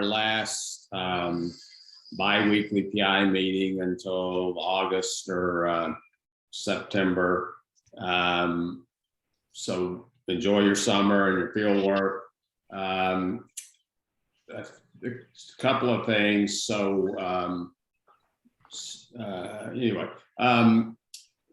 last biweekly PI meeting until August or September. So enjoy your summer and your field work. A couple of things. So anyway,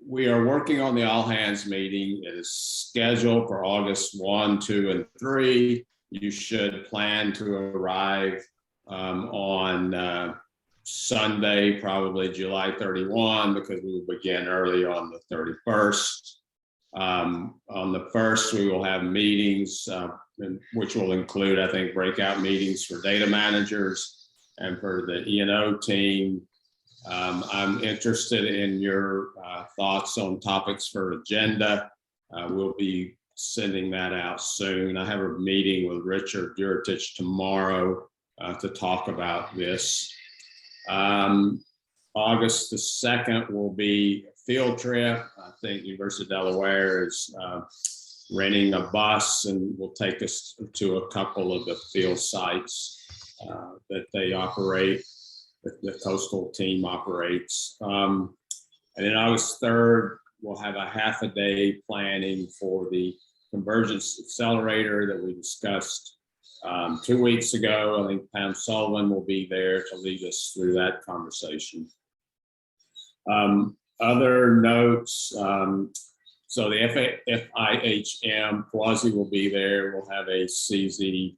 we are working on the all hands meeting. It is scheduled for August 1, 2, and 3. You should plan to arrive on Sunday, probably July 31, because we will begin early on the 31st. On the 1st, we will have meetings, which will include, I think, breakout meetings for data managers and for the E&O team. I'm interested in your thoughts on topics for agenda. We'll be sending that out soon. I have a meeting with Richard Duritich tomorrow to talk about this. August the 2nd will be a field trip. I think University of Delaware is renting a bus and will take us to a couple of the field sites that they operate, that the coastal team operates. And then August 3rd, we'll have a half a day planning for the convergence accelerator that we discussed 2 weeks ago. I think Pam Sullivan will be there to lead us through that conversation. Other notes, so the FIHM Quasi will be there. We'll have a CZNet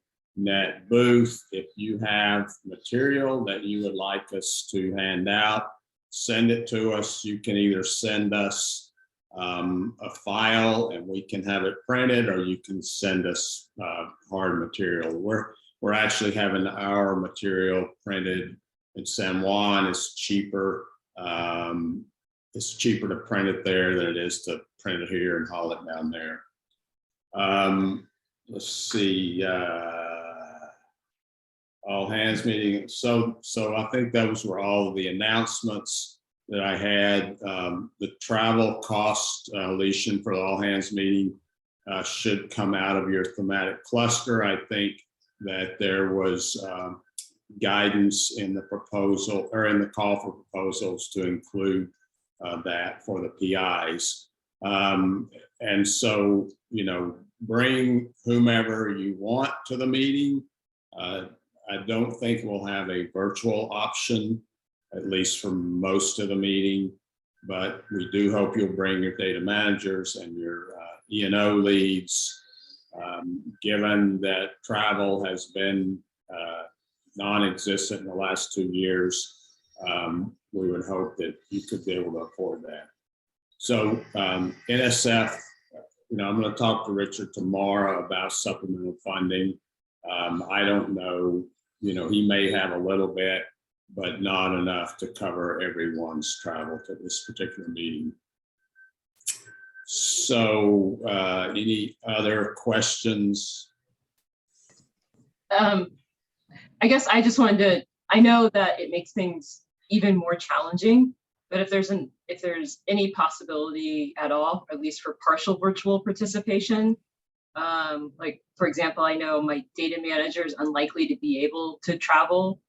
booth. If you have material that you would like us to hand out, send it to us. You can either send us a file and we can have it printed, or you can send us hard material. We're actually having our material printed in San Juan. It's cheaper. It's cheaper to print it there than it is to print it here and haul it down there. Let's see, all hands meeting. So I think those were all of the announcements that I had. The travel cost, Leishan, for the all hands meeting should come out of your thematic cluster. I think that there was guidance in the proposal, or in the call for proposals, to include that for the PIs. And so, you know, bring whomever you want to the meeting. I don't think we'll have a virtual option, at least for most of the meeting, but we do hope you'll bring your data managers and your E&O leads. Given that travel has been non-existent in the last 2 years, we would hope that you could be able to afford that. So NSF, you know, I'm going to talk to Richard tomorrow about supplemental funding. I don't know, you know, he may have a little bit, but not enough to cover everyone's travel to this particular meeting. So any other questions? I guess I just wanted to, I know that it makes things even more challenging, but if there's any possibility at all, at least for partial virtual participation, like, for example, I know my data manager is unlikely to be able to travel.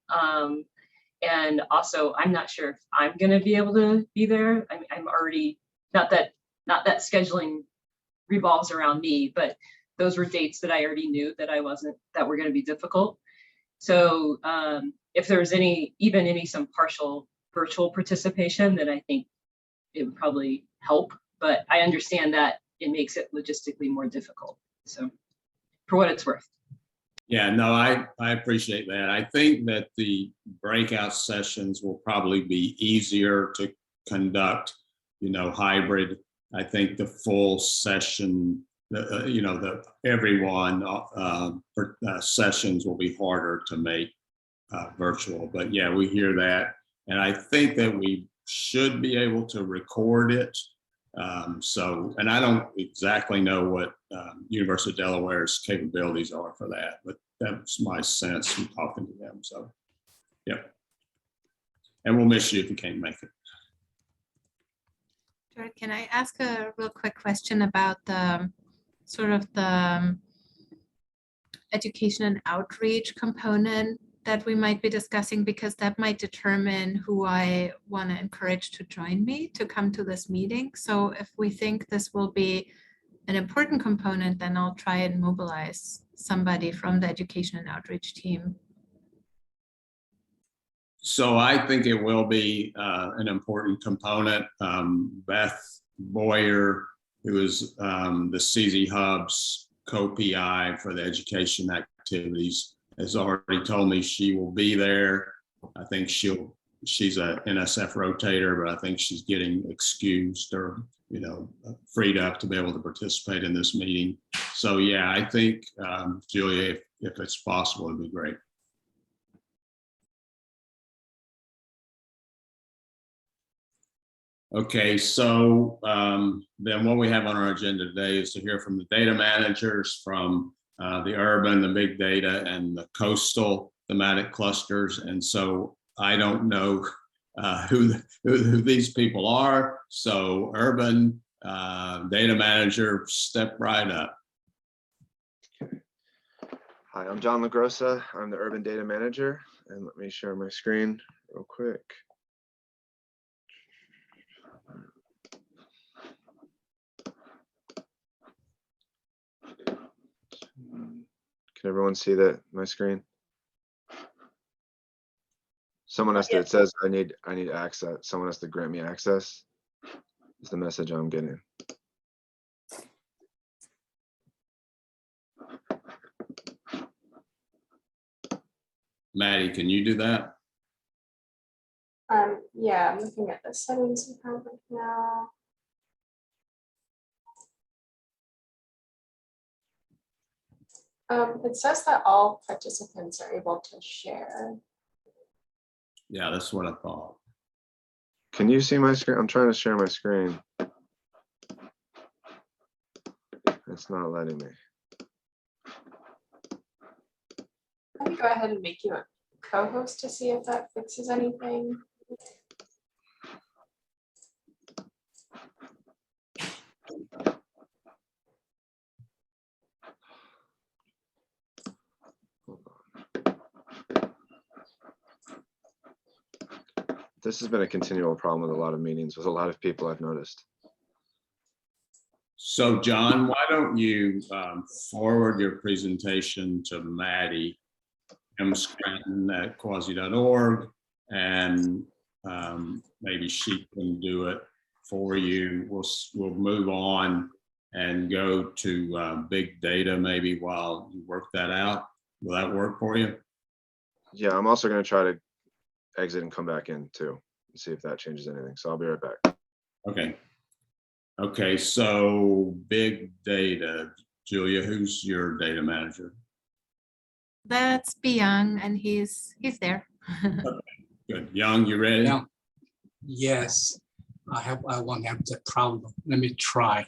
And also, I'm not sure if I'm going to be able to be there. I mean, I'm already, not that scheduling revolves around me, but those were dates that I already knew that that were going to be difficult. So if there's some partial virtual participation, then I think it would probably help. But I understand that it makes it logistically more difficult. So for what it's worth. Yeah, no, I appreciate that. I think that the breakout sessions will probably be easier to conduct, you know, hybrid. I think the full session, you know, everyone sessions will be harder to make virtual. But yeah, we hear that. And I think that we should be able to record it. And I don't exactly know what University of Delaware's capabilities are for that, but that's my sense from talking to them. So, yeah. And we'll miss you if you can't make it. George, can I ask a real quick question about the sort of the education and outreach component that we might be discussing, because that might determine who I want to encourage to join me to come to this meeting. So if we think this will be an important component, then I'll try and mobilize somebody from the education and outreach team. So I think it will be an important component. Beth Boyer, who is the CZ Hub's co-PI for the education activities, has already told me she will be there. I think she's a NSF rotator, but I think she's getting excused or, you know, freed up to be able to participate in this meeting. So yeah, I think, Julia, if it's possible, it'd be great. Okay, so then what we have on our agenda today is to hear from the data managers from the urban, the big data, and the coastal thematic clusters. And so I don't know who these people are. So urban data manager, step right up. Okay. Hi, I'm John LaGrossa. I'm the urban data manager. And let me share my screen real quick. Can everyone see that my screen? Someone has to, it says I need access. Someone has to grant me access. Is the message I'm getting. Maddie, can you do that? Yeah, I'm looking at the settings we have right now. It says that all participants are able to share. Yeah, that's what I thought. Can you see my screen? I'm trying to share my screen. It's not letting me. Let me go ahead and make you a co-host to see if that fixes anything. This has been a continual problem with a lot of meetings with a lot of people, I've noticed. So John, why don't you forward your presentation to Maddie mscranton@quasi.org, and maybe she can do it for you. We'll move on and go to big data maybe while you work that out. Will that work for you? Yeah, I'm also going to try to exit and come back in too, and see if that changes anything. So I'll be right back. Okay. Okay, so big data. Julia, who's your data manager? That's Young, and he's there. Good. Young, you ready? Yeah. Yes, I won't have the problem. Let me try.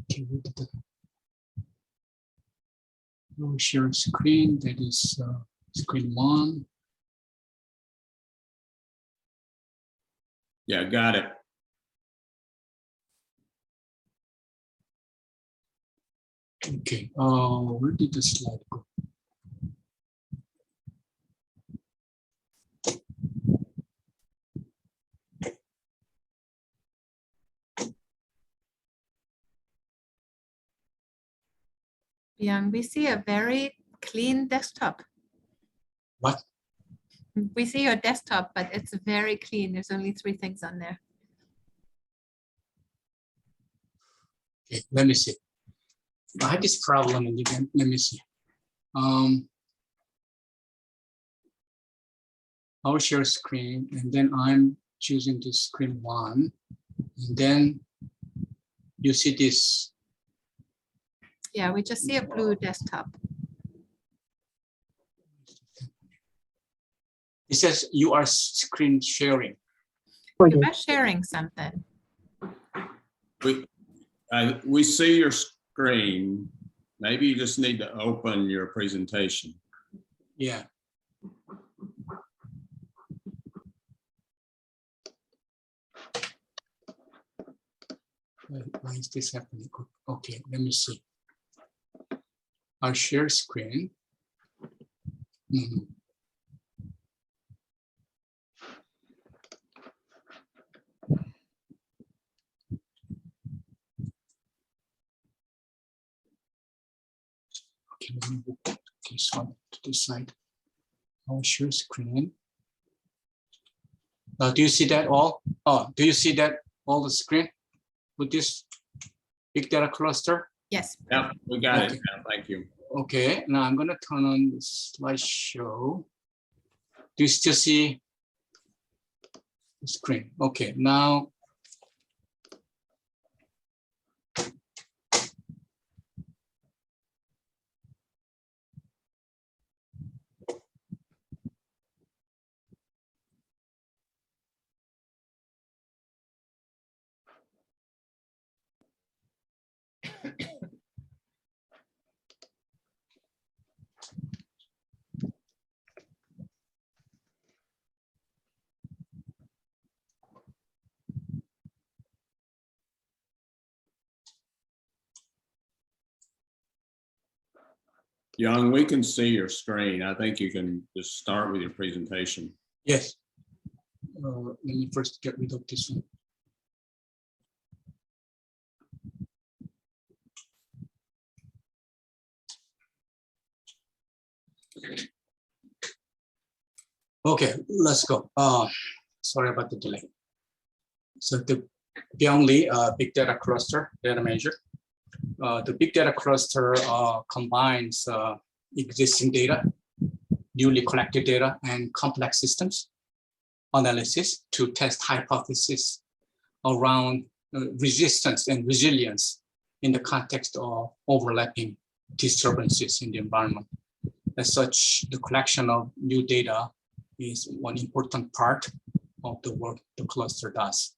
Okay, we'll share screen. That is screen 1. Yeah, got it. Okay, where did the slide go? Young, we see a very clean desktop. What? We see your desktop, but it's very clean. There's only 3 things on there. Okay, let me see. I had this problem again. Let me see. I'll share screen, and then I'm choosing the screen 1, and then you see this. Yeah, we just see a blue desktop. It says you are screen sharing. You are sharing something. We see your screen. Maybe you just need to open your presentation. Yeah. Why is this happening? Okay, let me see. I'll share screen. Okay, let me move this one to this side. I'll share screen. Do you see that all? Oh, do you see that all the screen with this big data cluster? Yes. Yeah, we got Okay. it now. Thank you. Okay, now I'm going to turn on the slideshow. Do you still see the screen? Okay, now. Young, we can see your screen. I think you can just start with your presentation. Yes. Let me first get rid of this one. Okay, let's go. Sorry about the delay. So the Biweekly big data cluster data manager. The big data cluster combines existing data, newly collected data, and complex systems analysis to test hypotheses around resistance and resilience in the context of overlapping disturbances in the environment. As such, the collection of new data is one important part of the work the cluster does.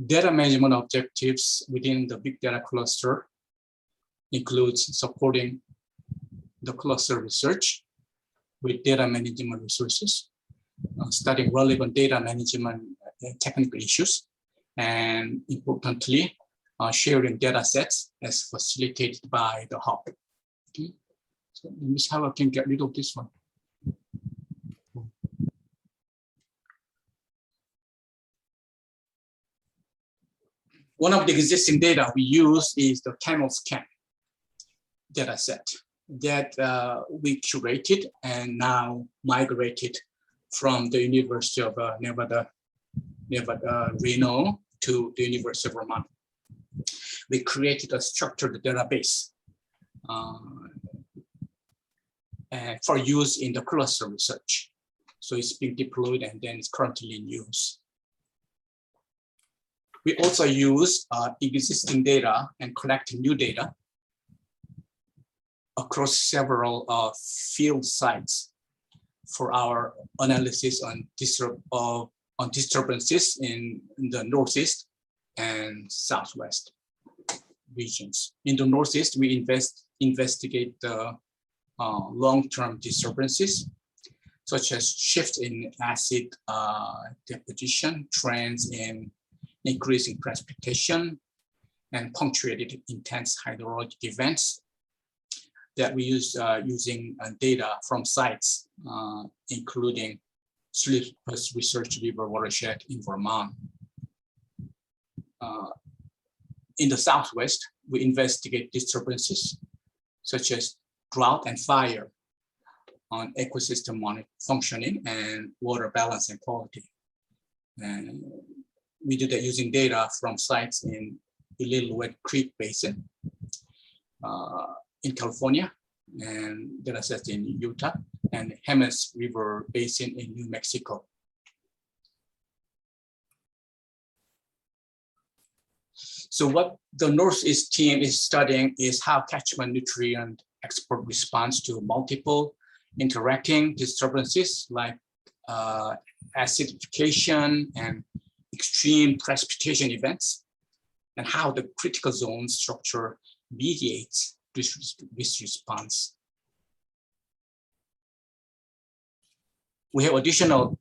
Data management objectives within the big data cluster includes supporting the cluster research with data management resources, studying relevant data management technical issues, and importantly, sharing data sets as facilitated by the hub. Okay. So let me see how I can get rid of this one. One of the existing data we use is the camel scan data set that we curated and now migrated from the University of Nevada, Reno to the University of Vermont. We created a structured database for use in the cluster research. So it's being deployed and then it's currently in use. We also use existing data and collect new data across several field sites for our analysis on disturbances in the Northeast and Southwest regions. In the Northeast, we investigate the long-term disturbances, such as shift in acid deposition, trends in increasing precipitation, and punctuated intense hydrologic events that we use using data from sites, including Slip-Plus Research River Watershed in Vermont. In the Southwest, we investigate disturbances such as drought and fire on ecosystem functioning and water balance and quality. And we do that using data from sites in Illinois Creek Basin in California, and data sets in Utah, and Hemes River Basin in New Mexico. So what the Northeast team is studying is how catchment nutrient export responds to multiple interacting disturbances like acidification and extreme precipitation events and how the critical zone structure mediates this response. We have additional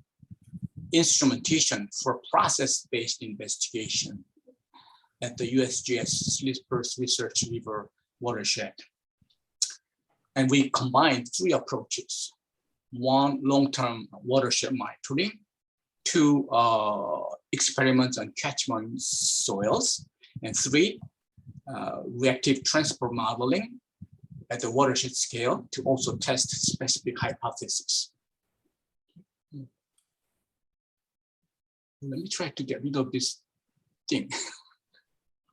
instrumentation for process-based investigation at the USGS Slippery Research River Watershed. And we combined 3 approaches. 1, long-term watershed monitoring. 2, experiments on catchment soils. And 3, reactive transport modeling at the watershed scale to also test specific hypotheses. Let me try to get rid of this thing.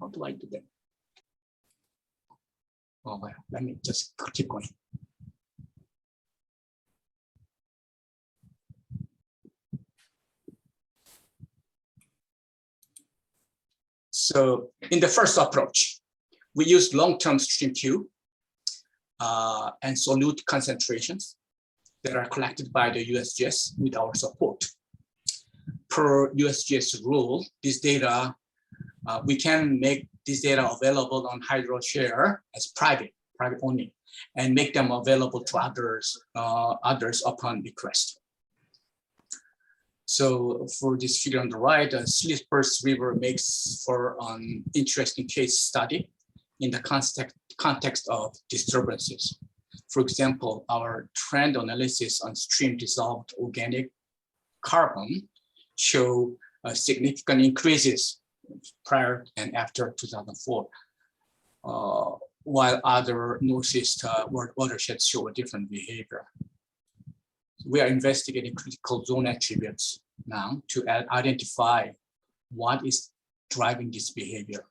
How do I do that? Oh, well, let me just keep going. So in the first approach, we used long-term stream Q and solute concentrations that are collected by the USGS with our support. Per USGS rule, this data, we can make this data available on Hydrology as private only, and make them available to others upon request. So for this figure on the right, Slippery River makes for an interesting case study in the context of disturbances. For example, our trend analysis on stream dissolved organic carbon show significant increases prior and after 2004, while other Northeast watersheds show a different behavior. We are investigating critical zone attributes now to identify what is driving this behavior.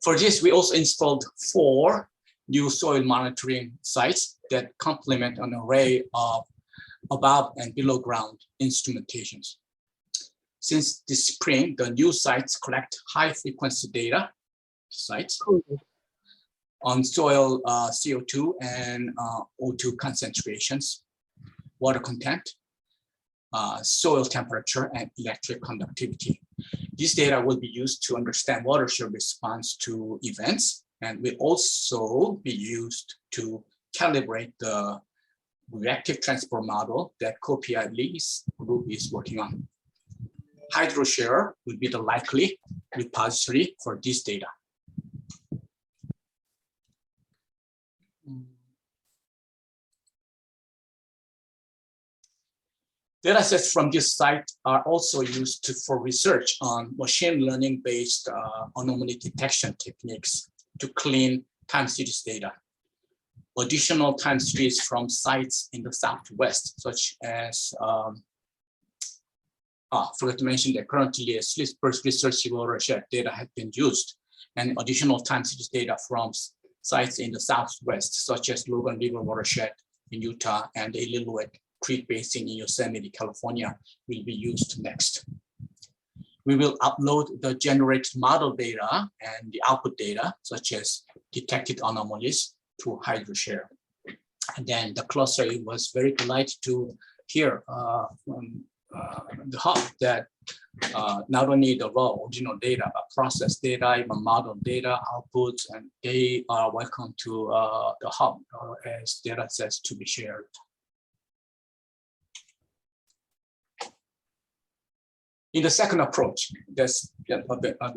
For this, we also installed 4 new soil monitoring sites that complement an array of above and below ground instrumentations. Since this spring, the new sites collect high frequency data sites on soil CO2 and O2 concentrations, water content, soil temperature, and electric conductivity. This data will be used to understand watershed response to events, and will also be used to calibrate the reactive transport model that Kopi Lee's group is working on. Hydrology will be the likely repository for this data. Datasets from this site are also used for research on machine learning-based anomaly detection techniques to clean time series data. Additional time series from sites in the Southwest, such as, forgot to mention that currently a Slippery Research Watershed data has been used, and additional time series data from sites in the Southwest, such as Logan River Watershed in Utah and the Illilouette Creek Basin in Yosemite, California, will be used next. We will upload the generated model data and the output data, such as detected anomalies, to Hydrology. And then the cluster was very delighted to hear from the hub that not only the raw original data, but processed data, even model data, outputs, and they are welcome to the hub as data sets to be shared. In the second approach that's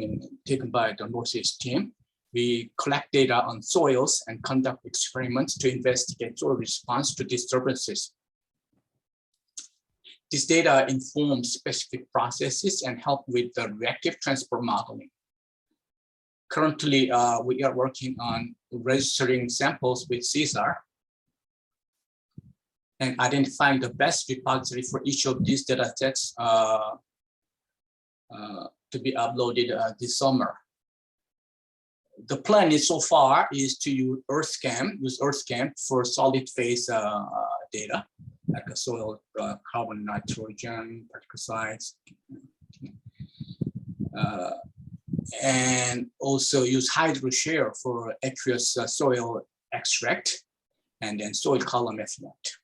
been taken by the Northeast team, we collect data on soils and conduct experiments to investigate soil response to disturbances. This data informs specific processes and help with the reactive transport modeling. Currently, we are working on registering samples with CSAR and identifying the best repository for each of these data sets to be uploaded this summer. The plan is so far is to use EarthScan for solid phase data, like a soil carbon, nitrogen, particle size, and also use Hydrology for aqueous soil extract, and then soil column effluent.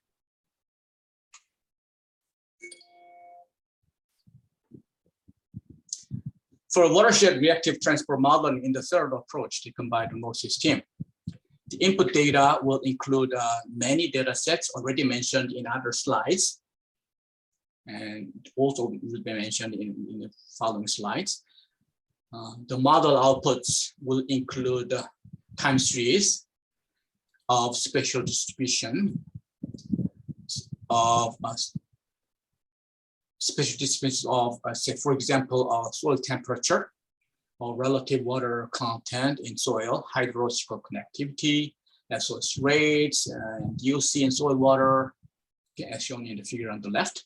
For watershed reactive transport modeling in the third approach taken by the NORSIS team, the input data will include many data sets already mentioned in other slides, and also will be mentioned in the following slides. The model outputs will include time series of spatial distribution of say, for example, soil temperature or relative water content in soil, hydrological connectivity, SOS rates, and DOC in soil water, as shown in the figure on the left.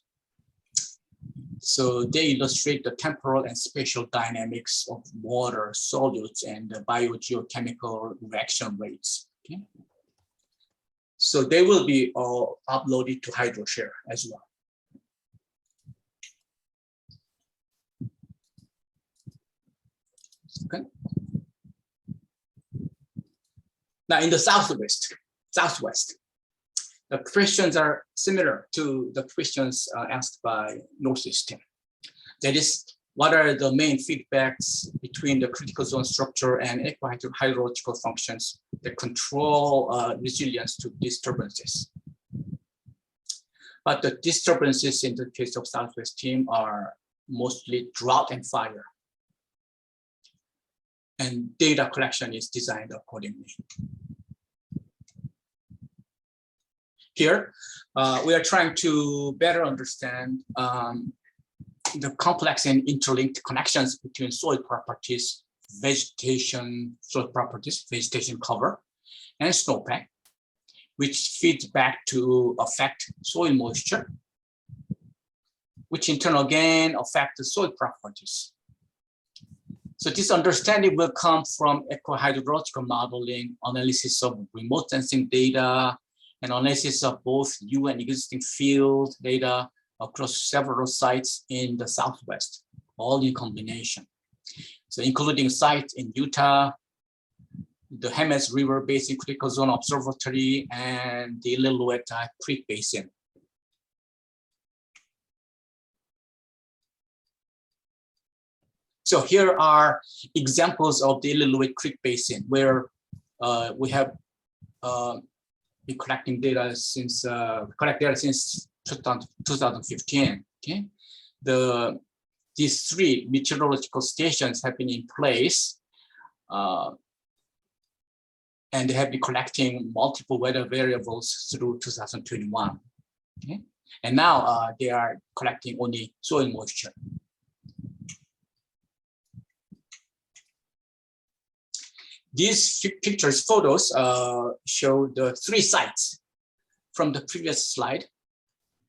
So they illustrate the temporal and spatial dynamics of water solutes and the biogeochemical reaction rates. Okay? So they will be all uploaded to HydroShare as well. Okay. Now in the southwest, the questions are similar to the questions asked by NORSIS team. That is, what are the main feedbacks between the critical zone structure and hydrological functions that control resilience to disturbances? But the disturbances in the case of southwest team are mostly drought and fire. And data collection is designed accordingly. Here, we are trying to better understand the complex and interlinked connections between soil properties, vegetation cover, and snowpack, which feeds back to affect soil moisture, which in turn again affect the soil properties. So this understanding will come from eco-hydrological modeling, analysis of remote sensing data, and analysis of both new and existing field data across several sites in the Southwest, all in combination. So including sites in Utah, the Hemes River Basin Critical Zone Observatory, and the Illilouette Creek Basin. So here are examples of the Illilouette Creek Basin, where we have been collecting data since 2015. Okay, these three meteorological stations have been in place, and they have been collecting multiple weather variables through 2021. Okay, and now they are collecting only soil moisture. These photos show the three sites from the previous slide.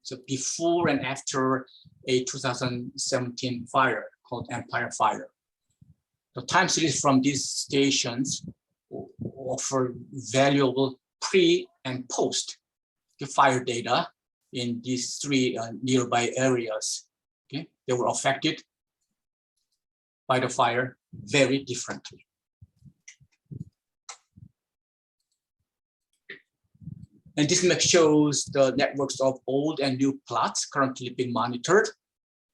So before and after a 2017 fire called Empire Fire. The time series from these stations offer valuable pre and post fire data in these three nearby areas. Okay, they were affected by the fire very differently. And this map shows the networks of old and new plots currently being monitored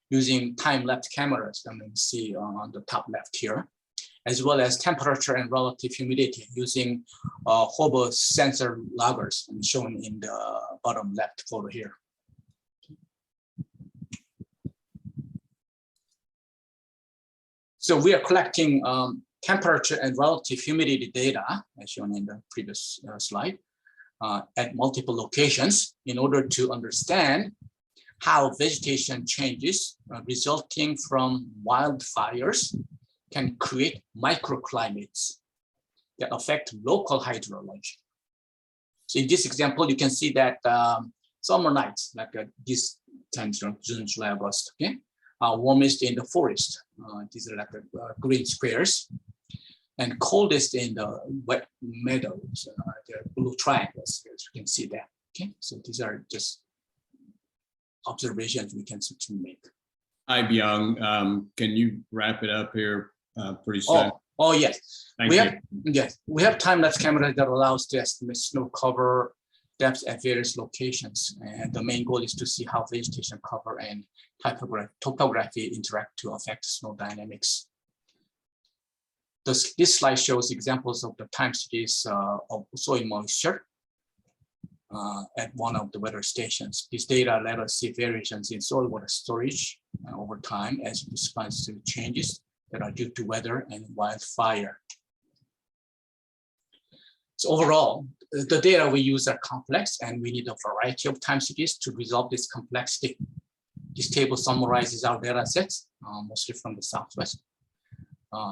using time-lapse cameras that you see on the top left here, as well as temperature and relative humidity using hover sensor loggers shown in the bottom left photo here. So we are collecting temperature and relative humidity data, as shown in the previous slide, at multiple locations in order to understand how vegetation changes resulting from wildfires can create microclimates that affect local hydrology. So in this example, you can see that summer nights, like this time, June, July, August, okay, warmest in the forest. These are like green squares. And coldest in the wet meadows, they're blue triangles, as you can see that. Okay, so these are just observations we can certainly make. Hi, Byung. Can you wrap it up here pretty soon? Oh yes. Thank you. We have time-lapse camera that allows to estimate snow cover depths at various locations. And the main goal is to see how vegetation cover and topography interact to affect snow dynamics. This slide shows examples of the time series of soil moisture at one of the weather stations. This data let us see variations in soil water storage over time as it responds to changes that are due to weather and wildfire. So overall, the data we use are complex, and we need a variety of time series to resolve this complexity. This table summarizes our data sets, mostly from the Southwest,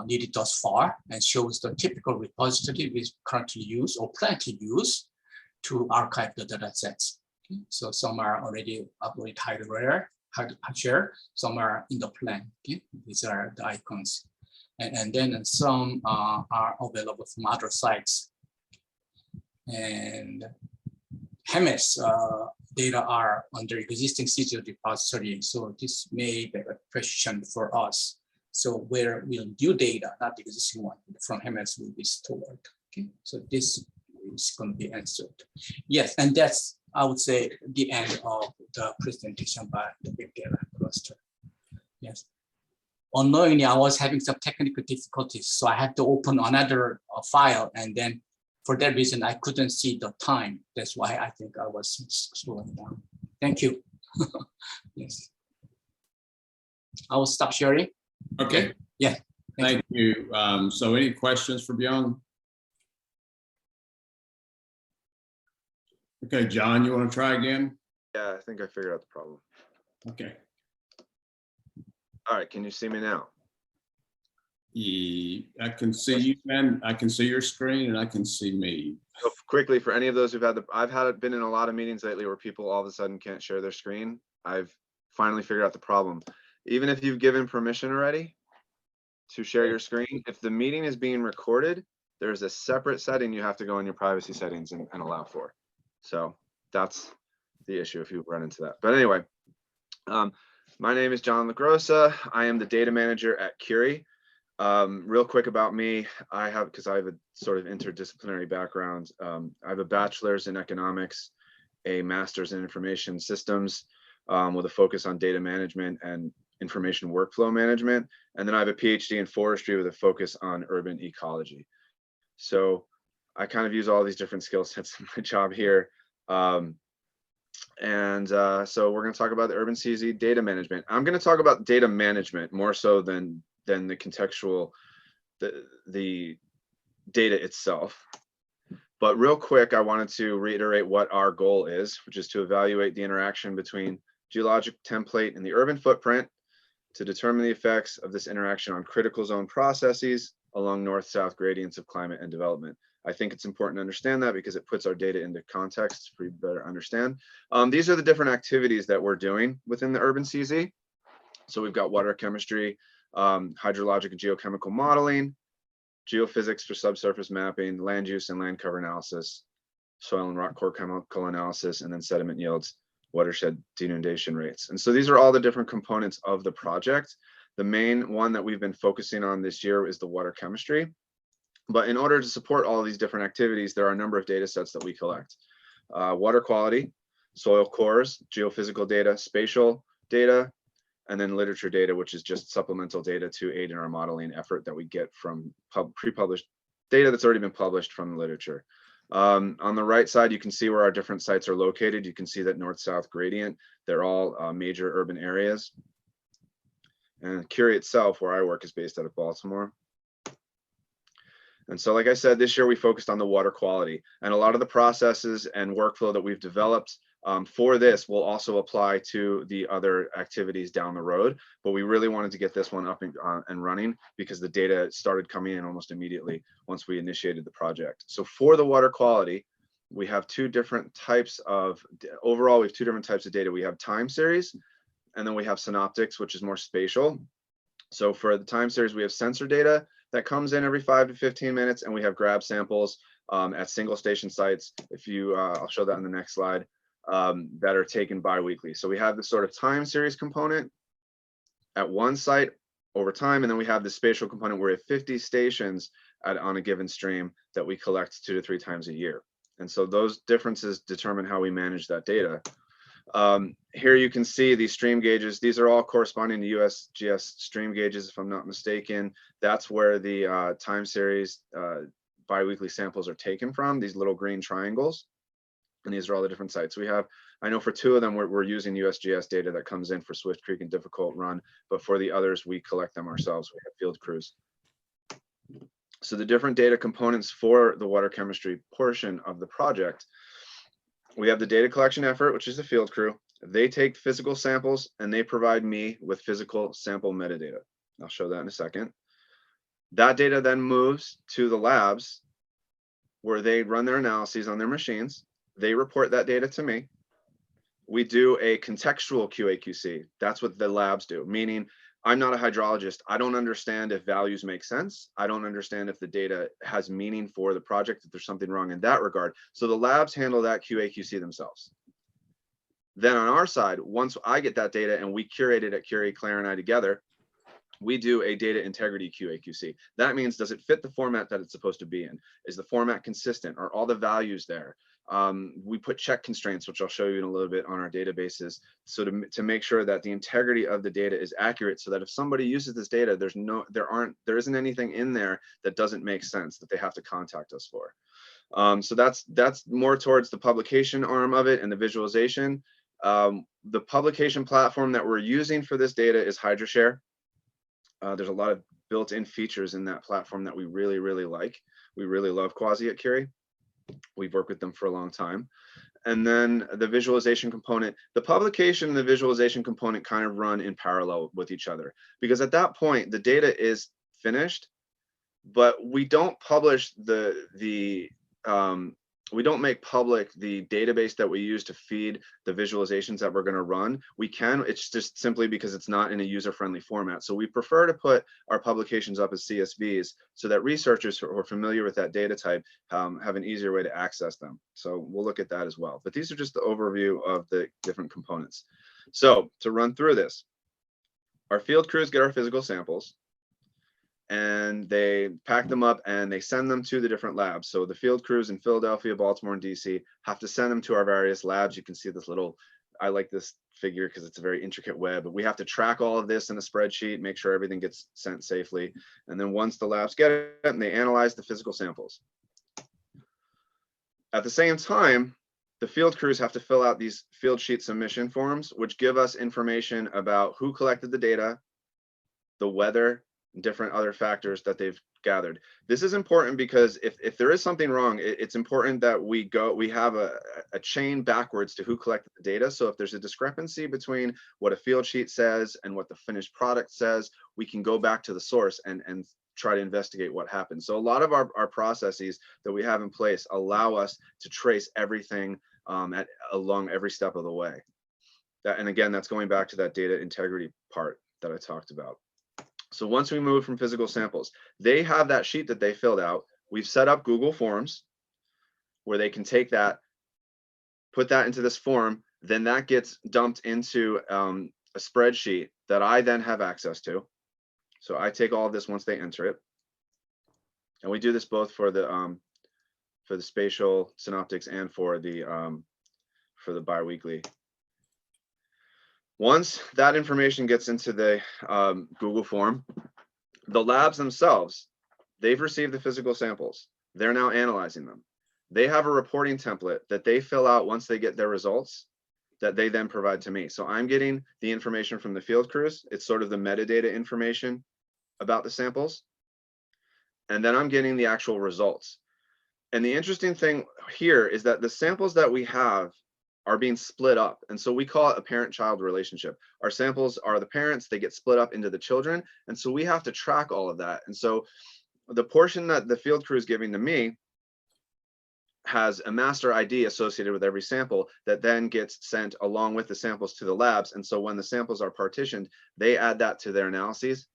needed thus far, and shows the typical repository we currently use or plan to use to archive the data sets. Okay? So some are already uploaded Hydrology, some are in the plan. Okay? These are the icons. And then some are available from other sites. And HEMES data are under existing CGO repository. So this may be a question for us. So where will new data, not the existing one, from HEMES will be stored? Okay, so this is going to be answered. Yes, and that's, I would say, the end of the presentation by the big data cluster. Yes. Unknowingly, I was having some technical difficulties, so I had to open another file, and then for that reason, I couldn't see the time. That's why I think I was slowing down. Thank you. Yes. I will stop sharing. Okay. Yeah. Thank you. So any questions for Byung? Okay, John, you want to try again? Yeah, I think I figured out the problem. Okay. All right, can you see me now? I can see you, man. I can see your screen and I can see me. So quickly, for any of those who've had I've been in a lot of meetings lately where people all of a sudden can't share their screen. I've finally figured out the problem. Even if you've given permission already to share your screen, if the meeting is being recorded, there's a separate setting you have to go in your privacy settings and allow for. So that's the issue if you run into that. But anyway, my name is John LaGrossa. I am the data manager at Curie. Real quick about me, because I have a sort of interdisciplinary background. I have a bachelor's in economics, a master's in information systems with a focus on data management and information workflow management. And then I have a PhD in forestry with a focus on urban ecology. So I kind of use all these different skill sets in my job here. So we're going to talk about the urban CZ data management. I'm going to talk about data management more so than the contextual, the data itself. But real quick, I wanted to reiterate what our goal is, which is to evaluate the interaction between geologic template and the urban footprint to determine the effects of this interaction on critical zone processes along north-south gradients of climate and development. I think it's important to understand that because it puts our data into context for you to better understand. These are the different activities that we're doing within the urban CZ. So we've got water chemistry, hydrologic and geochemical modeling, geophysics for subsurface mapping, land use and land cover analysis, soil and rock core chemical analysis, and then sediment yields, watershed denudation rates. And so these are all the different components of the project. The main one that we've been focusing on this year is the water chemistry. But in order to support all of these different activities, there are a number of data sets that we collect. Water quality, soil cores, geophysical data, spatial data, and then literature data, which is just supplemental data to aid in our modeling effort that we get from pre-published data that's already been published from the literature. On the right side, you can see where our different sites are located. You can see that north-south gradient, they're all major urban areas. And Curie itself, where I work, is based out of Baltimore. And so, like I said, this year we focused on the water quality, and a lot of the processes and workflow that we've developed for this will also apply to the other activities down the road. But we really wanted to get this one up and running because the data started coming in almost immediately once we initiated the project. So for the water quality, we have two different types of, overall, we have two different types of data. We have time series, and then we have synoptics, which is more spatial. So for the time series, we have sensor data that comes in every 5 to 15 minutes, and we have grab samples at single station sites. If you, I'll show that in the next slide, that are taken biweekly. So we have this sort of time series component at one site over time, and then we have the spatial component where we have 50 stations on a given stream that we collect 2 to 3 times a year. And so those differences determine how we manage that data. Here you can see these stream gauges. These are all corresponding to USGS stream gauges, if I'm not mistaken. That's where the time series biweekly samples are taken from, these little green triangles. And these are all the different sites we have. I know for 2 of them, we're using USGS data that comes in for Swift Creek and Difficult Run, but for the others, we collect them ourselves. We have field crews. So the different data components for the water chemistry portion of the project, we have the data collection effort, which is the field crew. They take physical samples and they provide me with physical sample metadata. I'll show that in a second. That data then moves to the labs where they run their analyses on their machines. They report that data to me. We do a contextual QA/QC. That's what the labs do, meaning I'm not a hydrologist. I don't understand if values make sense. I don't understand if the data has meaning for the project, if there's something wrong in that regard. So the labs handle that QA/QC themselves. Then on our side, once I get that data and we curate it at Curie, Claire, and I together, we do a data integrity QA/QC. That means, does it fit the format that it's supposed to be in? Is the format consistent? Are all the values there? We put check constraints, which I'll show you in a little bit, on our databases, so to make sure that the integrity of the data is accurate, so that if somebody uses this data, there isn't anything in there that doesn't make sense that they have to contact us for. So that's more towards the publication arm of it and the visualization. The publication platform that we're using for this data is HydroShare. There's a lot of built-in features in that platform that we really, really like. We really love Quasi at Curie. We've worked with them for a long time. And then the visualization component, the publication and the visualization component kind of run in parallel with each other, because at that point, the data is finished, but we don't publish we don't make public the database that we use to feed the visualizations that we're going to run. We can, it's just simply because it's not in a user-friendly format. So we prefer to put our publications up as CSVs so that researchers who are familiar with that data type have an easier way to access them. So we'll look at that as well. But these are just the overview of the different components. So to run through this, our field crews get our physical samples, and they pack them up and they send them to the different labs. So the field crews in Philadelphia, Baltimore, and DC have to send them to our various labs. You can see this little, I like this figure because it's a very intricate web, but we have to track all of this in a spreadsheet, make sure everything gets sent safely. And then once the labs get it, they analyze the physical samples. At the same time, the field crews have to fill out these field sheet submission forms, which give us information about who collected the data, the weather, different other factors that they've gathered. This is important because if there is something wrong, it's important that we have a chain backwards to who collected the data. So if there's a discrepancy between what a field sheet says and what the finished product says, we can go back to the source and try to investigate what happened. So a lot of our processes that we have in place allow us to trace everything along every step of the way. And again, that's going back to that data integrity part that I talked about. So once we move from physical samples, they have that sheet that they filled out. We've set up Google Forms where they can take that, put that into this form, then that gets dumped into a spreadsheet that I then have access to. So I take all of this once they enter it. And we do this both for the spatial synoptics and for the biweekly. Once that information gets into the Google form, the labs themselves, they've received the physical samples. They're now analyzing them. They have a reporting template that they fill out once they get their results that they then provide to me. So I'm getting the information from the field crews. It's sort of the metadata information about the samples. And then I'm getting the actual results. And the interesting thing here is that the samples that we have are being split up. And so we call it a parent-child relationship. Our samples are the parents, they get split up into the children. And so we have to track all of that. And so the portion that the field crew is giving to me has a master ID associated with every sample that then gets sent along with the samples to the labs. And so when the samples are partitioned, they add that to their analyses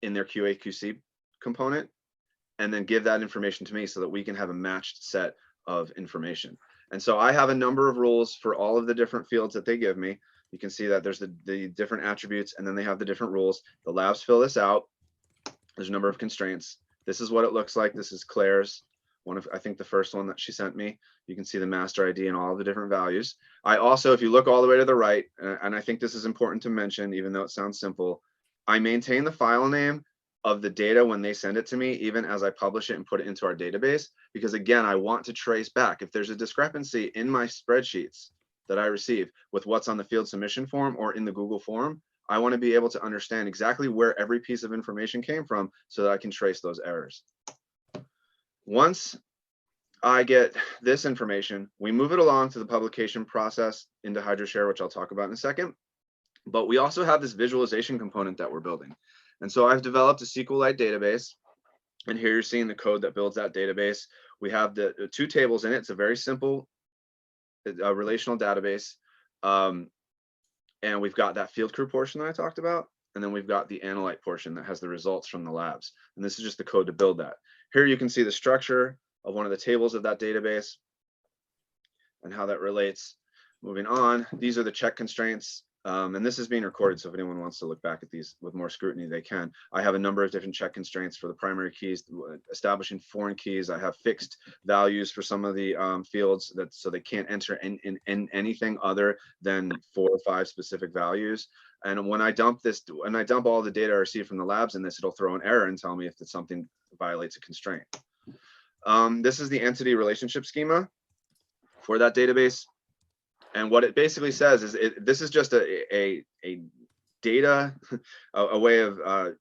in their QA/QC component, and then give that information to me so that we can have a matched set of information. And so I have a number of rules for all of the different fields that they give me. You can see that there's the different attributes, and then they have the different rules. The labs fill this out. There's a number of constraints. This is what it looks like. This is Claire's I think the first one that she sent me. You can see the master ID and all the different values. I also, if you look all the way to the right, and I think this is important to mention, even though it sounds simple, I maintain the file name of the data when they send it to me, even as I publish it and put it into our database, because again, I want to trace back. If there's a discrepancy in my spreadsheets that I receive with what's on the field submission form or in the Google form, I want to be able to understand exactly where every piece of information came from so that I can trace those errors. Once I get this information, we move it along to the publication process into HydroShare, which I'll talk about in a second. But we also have this visualization component that we're building. And so I've developed a SQLite database. And here you're seeing the code that builds that database. We have the 2 tables in it. It's a very simple relational database. And we've got that field crew portion that I talked about. And then we've got the analyte portion that has the results from the labs. And this is just the code to build that. Here you can see the structure of one of the tables of that database and how that relates. Moving on, these are the check constraints. And this is being recorded, so if anyone wants to look back at these with more scrutiny, they can. I have a number of different check constraints for the primary keys, establishing foreign keys. I have fixed values for some of the fields that so they can't enter in anything other than 4 or 5 specific values. And when I dump all the data I receive from the labs in this, it'll throw an error and tell me if it's something violates a constraint. This is the entity relationship schema for that database. And what it basically says is this is just a data, a way of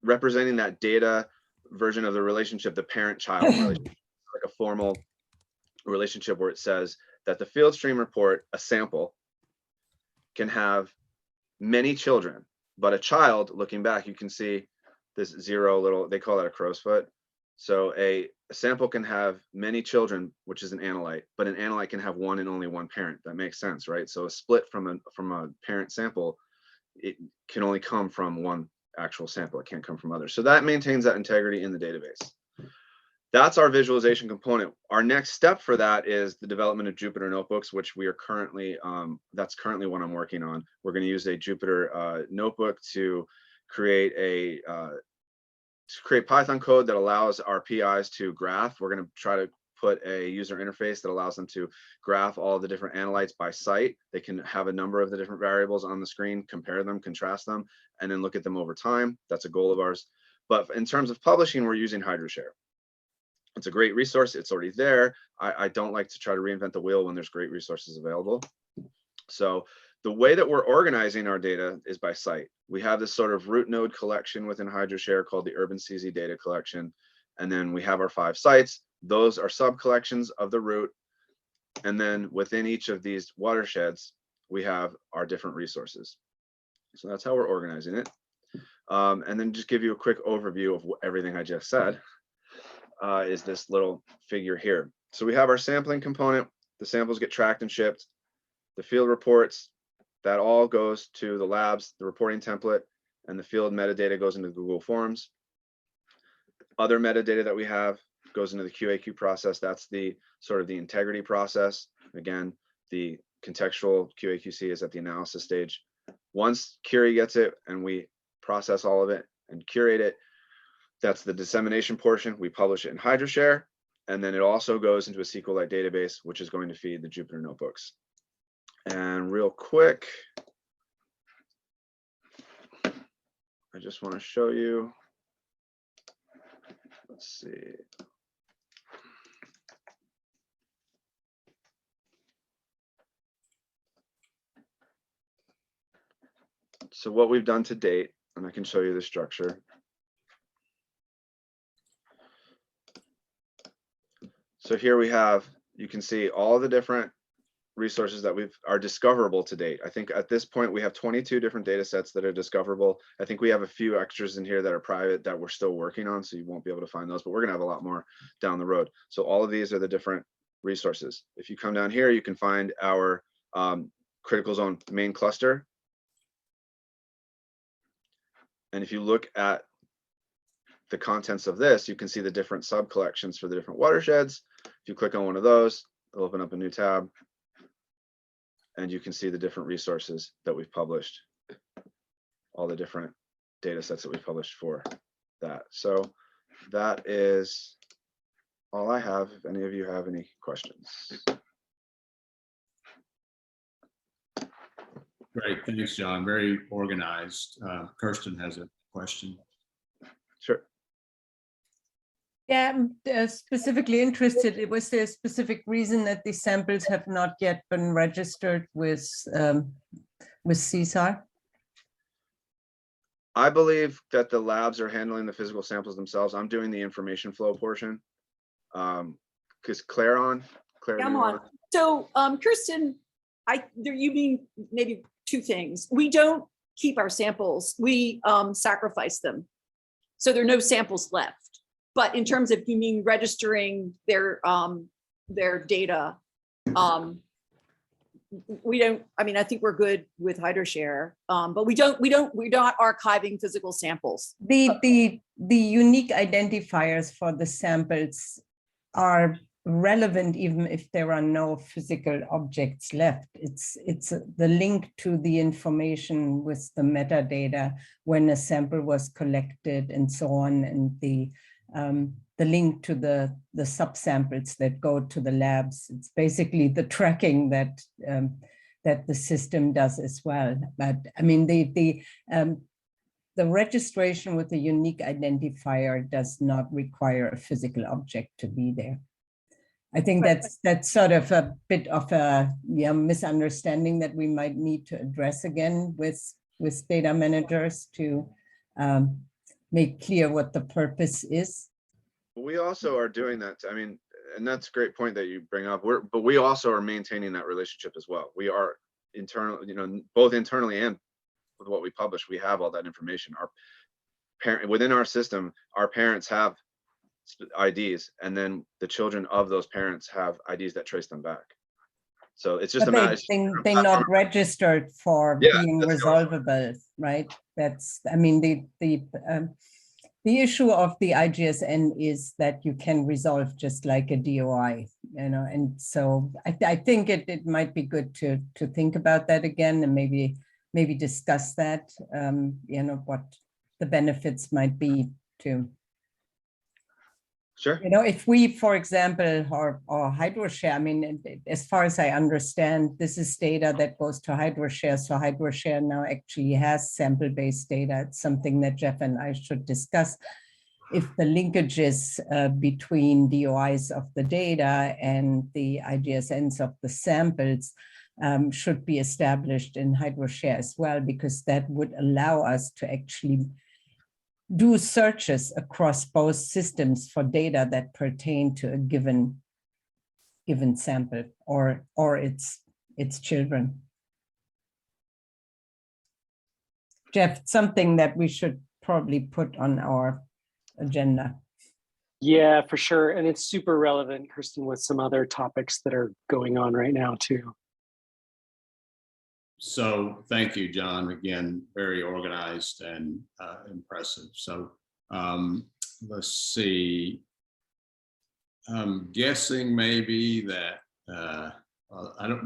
representing that data version of the relationship, the parent-child relationship, like a formal relationship where it says that the field stream report, a sample, can have many children, but a child, looking back, you can see this 0 little, they call that a crow's foot. So a sample can have many children, which is an analyte, but an analyte can have one and only one parent. That makes sense, right? So a split from a parent sample, it can only come from one actual sample. It can't come from others. So that maintains that integrity in the database. That's our visualization component. Our next step for that is the development of Jupyter notebooks, which we are currently, that's currently what I'm working on. We're going to use a Jupyter notebook to create Python code that allows our PIs to graph. We're going to try to put a user interface that allows them to graph all the different analytes by site. They can have a number of the different variables on the screen, compare them, contrast them, and then look at them over time. That's a goal of ours. But in terms of publishing, we're using HydroShare. It's a great resource. It's already there. I don't like to try to reinvent the wheel when there's great resources available. So the way that we're organizing our data is by site. We have this sort of root node collection within HydroShare called the Urban CZ data collection. And then we have our 5 sites. Those are sub collections of the root. And then within each of these watersheds, we have our different resources. So that's how we're organizing it. And then just give you a quick overview of everything I just said is this little figure here. So we have our sampling component. The samples get tracked and shipped. The field reports, that all goes to the labs, the reporting template, and the field metadata goes into Google Forms. Other metadata that we have goes into the QAQ process. That's the sort of the integrity process. Again, the contextual QAQC is at the analysis stage. Once Curie gets it and we process all of it and curate it, that's the dissemination portion. We publish it in HydroShare, and then it also goes into a SQLite database, which is going to feed the Jupyter notebooks. And real quick, I just want to show you, let's see. So what we've done to date, and I can show you the structure. So here we have, you can see all the different resources that are discoverable to date. I think at this point we have 22 different data sets that are discoverable. I think we have a few extras in here that are private that we're still working on, so you won't be able to find those, but we're gonna have a lot more down the road. So all of these are the different resources. If you come down here, you can find our critical zone main cluster. And if you look at the contents of this, you can see the different sub collections for the different watersheds. If you click on one of those, it'll open up a new tab. And you can see the different resources that we've published, all the different data sets that we've published for that. So that is all I have. If any of you have any questions. Great, thanks, John. Very organized. Kirsten has a question. Sure. Yeah, I'm specifically interested. Was there a specific reason that these samples have not yet been registered with CSAR? I believe that the labs are handling the physical samples themselves. I'm doing the information flow portion. Because Claire, Yeah, do I'm you on. want- So, Kirsten, you mean maybe two things. We don't keep our samples. We sacrifice them. So there are no samples left. But in terms of, you mean registering their data, we don't, I mean, I think we're good with HydroShare, but we're not archiving physical samples. The unique identifiers for the samples are relevant even if there are no physical objects left. It's the link to the information with the metadata when a sample was collected and so on, and the link to the subsamples that go to the labs. It's basically the tracking that that the system does as well. But I mean, the registration with a unique identifier does not require a physical object to be there. I think that's sort of a bit of a misunderstanding that we might need to address again with data managers to make clear what the purpose is. We also are doing that. I mean, and that's a great point that you bring up. But we also are maintaining that relationship as well. We are internal, both internally and with what we publish, we have all that information. Our parent within our system, our parents have IDs, and then the children of those parents have IDs that trace them back. So it's just But a matter. they're not registered for being resolvable, right? That's, I mean, the issue of the IGSN is that you can resolve just like a DOI, and so I think it might be good to think about that again and maybe discuss that, what the benefits might be to. Sure. If we, for example, or HydroShare, I mean, as far as I understand, this is data that goes to HydroShare. So HydroShare now actually has sample-based data. It's something that Jeff and I should discuss. If the linkages between DOIs of the data and the IGSNs of the samples should be established in HydroShare as well, because that would allow us to actually do searches across both systems for data that pertain to a given sample or its children. Jeff, something that we should probably put on our agenda. Yeah, for sure. And it's super relevant, Kirsten, with some other topics that are going on right now too. So thank you, John. Again, very organized and impressive. So let's see. I'm guessing maybe that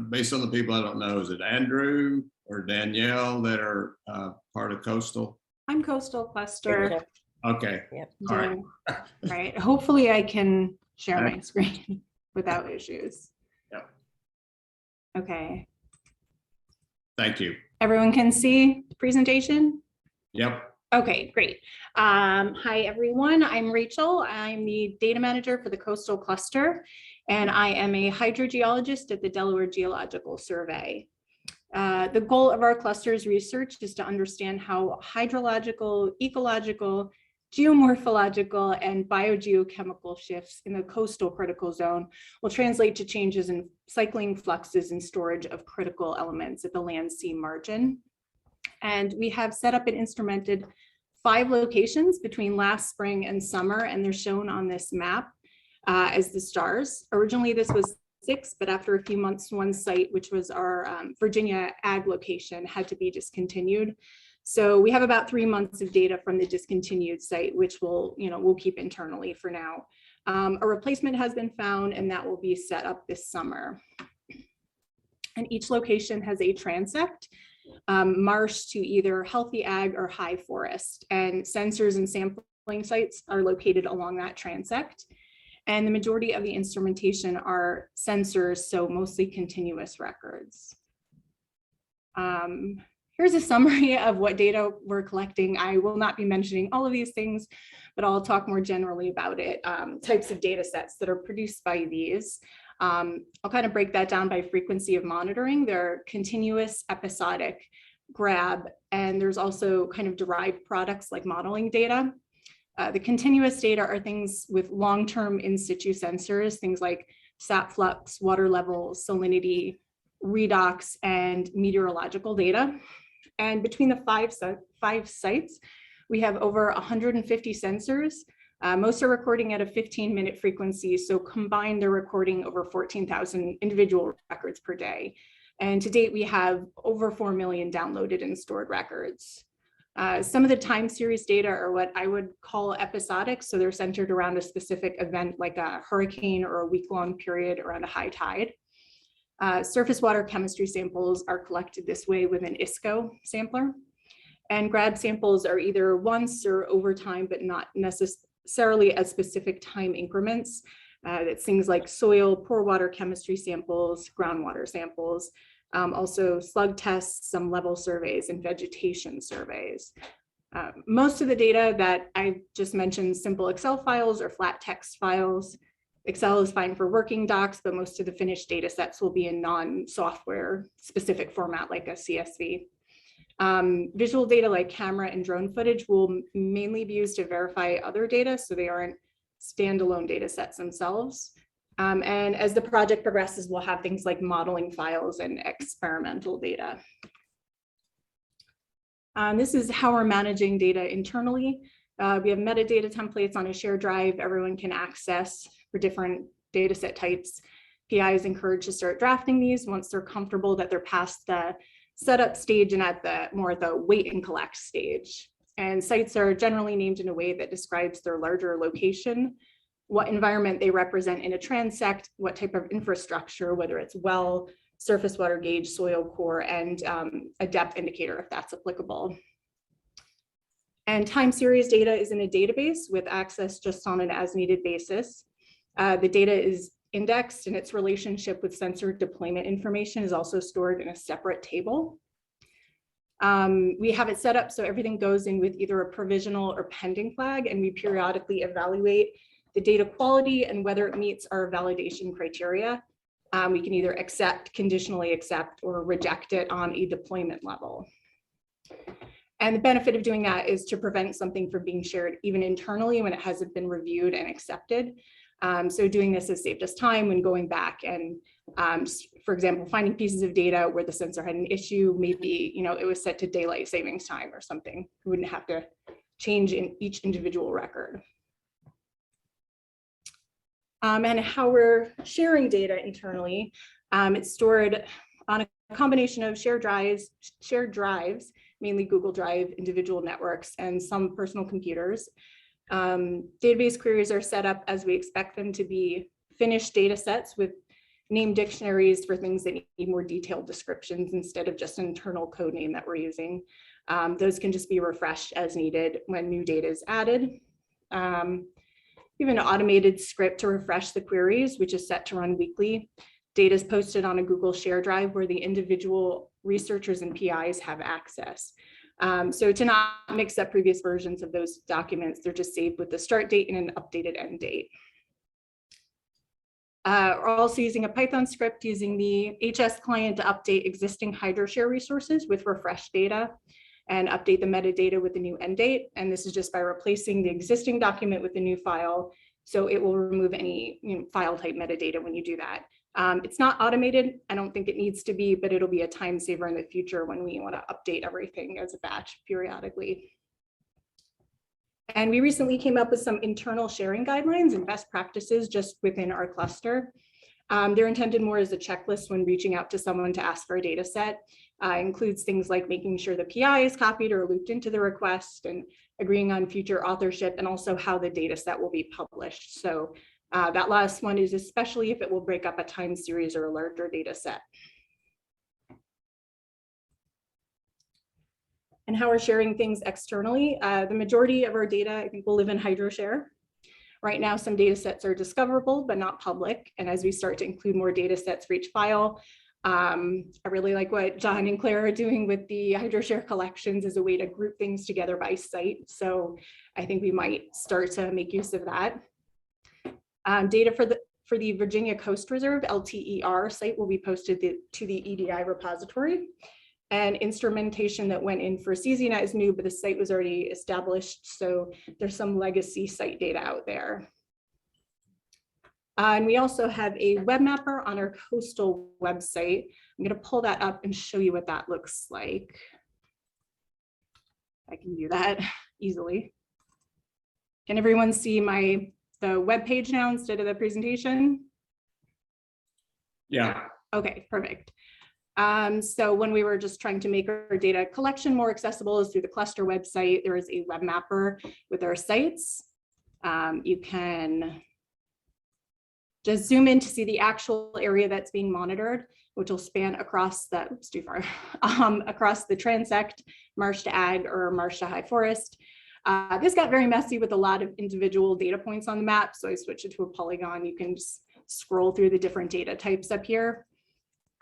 based on the people I don't know, is it Andrew or Danielle that are part of Coastal? I'm Coastal Cluster. Okay. Yep. All right. Right. Hopefully I can share my screen without issues. Yep. Okay. Thank you. Everyone can see the presentation? Yep. Okay, great. Hi, everyone. I'm Rachel. I'm the data manager for the Coastal Cluster, and I am a hydrogeologist at the Delaware Geological Survey. The goal of our cluster's research is to understand how hydrological, ecological, geomorphological, and biogeochemical shifts in the coastal critical zone will translate to changes in cycling fluxes and storage of critical elements at the land-sea margin. And we have set up and instrumented 5 locations between last spring and summer, and they're shown on this map as the stars. Originally, this was 6, but after a few months, one site, which was our Virginia ag location, had to be discontinued. So we have about 3 months of data from the discontinued site, which we'll keep internally for now. A replacement has been found, and that will be set up this summer. And each location has a transect, marsh to either healthy ag or high forest, and sensors and sampling sites are located along that transect. And the majority of the instrumentation are sensors, so mostly continuous records. Here's a summary of what data we're collecting. I will not be mentioning all of these things, but I'll talk more generally about it, types of data sets that are produced by these. I'll kind of break that down by frequency of monitoring. There are continuous, episodic, grab, and there's also kind of derived products like modeling data. The continuous data are things with long-term in situ sensors, things like sap flux, water level, salinity, redox, and meteorological data. And between the five sites, we have over 150 sensors. Most are recording at a 15-minute frequency, so combined they're recording over 14,000 individual records per day. And to date, we have over 4 million downloaded and stored records. Some of the time series data are what I would call episodic, so they're centered around a specific event like a hurricane or a week-long period around a high tide. Surface water chemistry samples are collected this way with an ISCO sampler. And grab samples are either once or over time, but not necessarily at specific time increments. That's things like soil, pore water chemistry samples, groundwater samples, also slug tests, some level surveys, and vegetation surveys. Most of the data that I just mentioned, simple Excel files or flat text files. Excel is fine for working docs, but most of the finished data sets will be in non-software specific format like a CSV. Visual data like camera and drone footage will mainly be used to verify other data, so they aren't standalone data sets themselves. And as the project progresses, we'll have things like modeling files and experimental data. This is how we're managing data internally. We have metadata templates on a shared drive everyone can access for different data set types. PI is encouraged to start drafting these once they're comfortable that they're past the setup stage and at the wait and collect stage. And sites are generally named in a way that describes their larger location, what environment they represent in a transect, what type of infrastructure, whether it's well, surface water gauge, soil core, and a depth indicator if that's applicable. And time series data is in a database with access just on an as needed basis. The data is indexed and its relationship with sensor deployment information is also stored in a separate table. We have it set up so everything goes in with either a provisional or pending flag, and we periodically evaluate the data quality and whether it meets our validation criteria. We can either accept, conditionally accept, or reject it on a deployment level. And the benefit of doing that is to prevent something from being shared even internally when it hasn't been reviewed and accepted. So doing this has saved us time when going back and, for example, finding pieces of data where the sensor had an issue, maybe it was set to daylight savings time or something. We wouldn't have to change in each individual record. And how we're sharing data internally, it's stored on a combination of shared drives, mainly Google Drive, individual networks, and some personal computers. Database queries are set up as we expect them to be finished data sets with named dictionaries for things that need more detailed descriptions instead of just an internal code name that we're using. Those can just be refreshed as needed when new data is added. We have an automated script to refresh the queries, which is set to run weekly. Data is posted on a Google Share Drive where the individual researchers and PIs have access. So to not mix up previous versions of those documents, they're just saved with the start date and an updated end date. We're also using a Python script using the HS client to update existing HydroShare resources with refreshed data and update the metadata with the new end date. And this is just by replacing the existing document with the new file. So it will remove any file type metadata when you do that. It's not automated. I don't think it needs to be, but it'll be a time saver in the future when we want to update everything as a batch periodically. And we recently came up with some internal sharing guidelines and best practices just within our cluster. They're intended more as a checklist when reaching out to someone to ask for a data set. Includes things like making sure the PI is copied or looped into the request and agreeing on future authorship and also how the data set will be published. So that last one is especially if it will break up a time series or a larger data set. And how we're sharing things externally. The majority of our data, I think, will live in HydroShare. Right now, some data sets are discoverable, but not public. And as we start to include more data sets for each file, I really like what John and Claire are doing with the HydroShare collections as a way to group things together by site. So I think we might start to make use of that. Data for the Virginia Coast Reserve, LTER site, will be posted to the EDI repository. And instrumentation that went in for CZNet is new, but the site was already established. So there's some legacy site data out there. And we also have a web mapper on our coastal website. I'm going to pull that up and show you what that looks like. I can do that easily. Can everyone see the web page now instead of the presentation? Yeah. Okay, perfect. So when we were just trying to make our data collection more accessible is through the cluster website, there is a web mapper with our sites. You can just zoom in to see the actual area that's being monitored, which will span across the, oops, too far, across the transect, marsh to ag, or marsh to high forest. This got very messy with a lot of individual data points on the map, so I switched it to a polygon. You can just scroll through the different data types up here.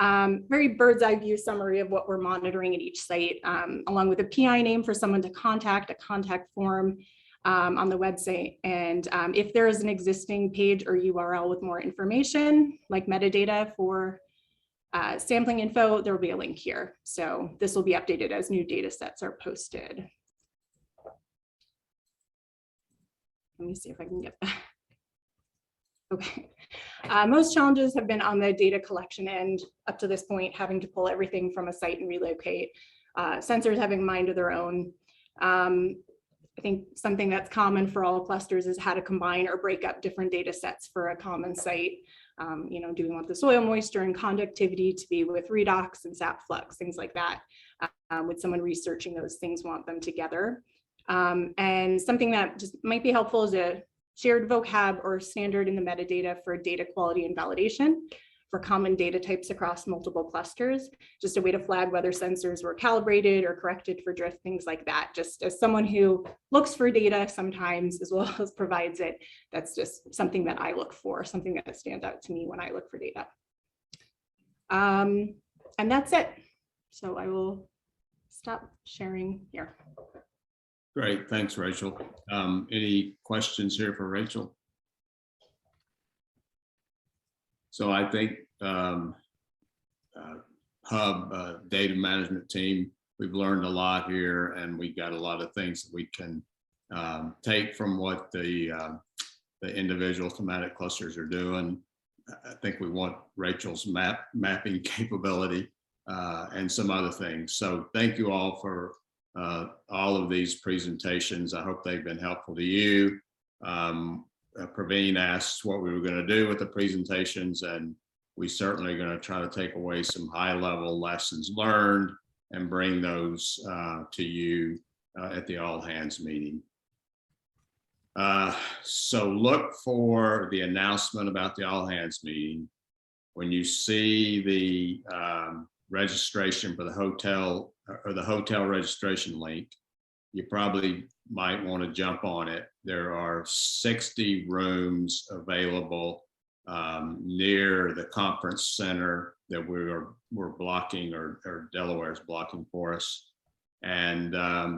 Very bird's eye view summary of what we're monitoring at each site, along with a PI name for someone to contact, a contact form on the website. And if there is an existing page or URL with more information, like metadata for sampling info, there will be a link here. So this will be updated as new data sets are posted. Let me see if I can get that. Okay. Most challenges have been on the data collection end up to this point, having to pull everything from a site and relocate. Sensors having a mind of their own. I think something that's common for all clusters is how to combine or break up different data sets for a common site. You know, do we want the soil moisture and conductivity to be with redox and sap flux, things like that. With someone researching those things, want them together. And something that just might be helpful is a shared vocab or standard in the metadata for data quality and validation for common data types across multiple clusters, just a way to flag whether sensors were calibrated or corrected for drift, things like that. Just as someone who looks for data sometimes as well as provides it, that's just something that I look for, something that stands out to me when I look for data. And that's it. So I will stop sharing here. Great, thanks, Rachel. Any questions here for Rachel? So I think Hub data management team, we've learned a lot here, and we've got a lot of things that we can take from what the individual thematic clusters are doing. I think we want Rachel's mapping capability and some other things. So thank you all for all of these presentations. I hope they've been helpful to you. Praveen asked what we were going to do with the presentations, and we certainly are going to try to take away some high-level lessons learned and bring those to you at the all-hands meeting. So look for the announcement about the all-hands meeting. When you see the registration for the hotel or the hotel registration link, you probably might want to jump on it. There are 60 rooms available near the conference center that we're blocking, or Delaware's blocking for us. And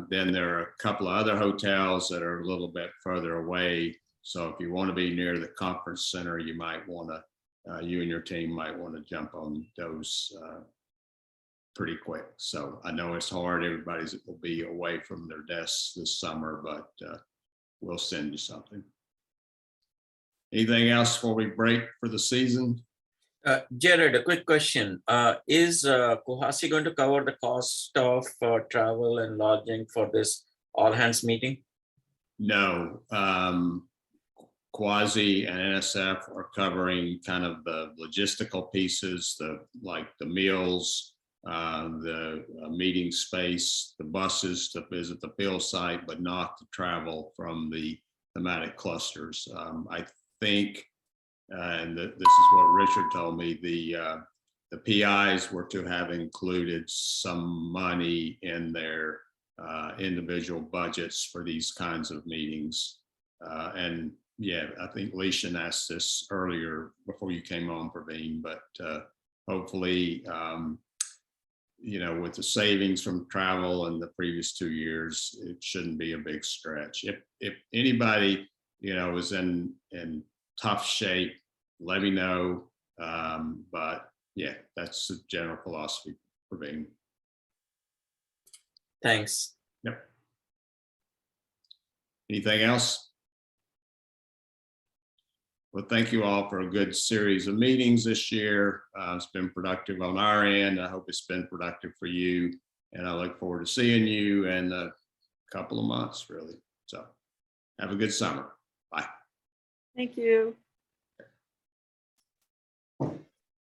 then there are a couple of other hotels that are a little bit further away. So if you want to be near the conference center, you might want to, you and your team might want to jump on those pretty quick. So I know it's hard. Everybody's will be away from their desks this summer, but we'll send you something. Anything else before we break for the season? Jared, a quick question. Is Cohassi going to cover the cost of travel and lodging for this all hands meeting? No. Quasi and NSF are covering kind of the logistical pieces, like the meals, the meeting space, the buses to visit the field site, but not the travel from the thematic clusters. I think, and this is what Richard told me, the PIs were to have included some money in their individual budgets for these kinds of meetings. And yeah, I think Leishan asked this earlier before you came on, Praveen, but hopefully, you know, with the savings from travel and the previous 2 years, it shouldn't be a big stretch. If anybody, you know, is in tough shape, let me know. But yeah, that's the general philosophy, Praveen. Thanks. Yep. Anything else? Well, thank you all for a good series of meetings this year. It's been productive on our end. I hope it's been productive for you. And I look forward to seeing you in a couple of months, really. So have a good summer. Bye. Thank you.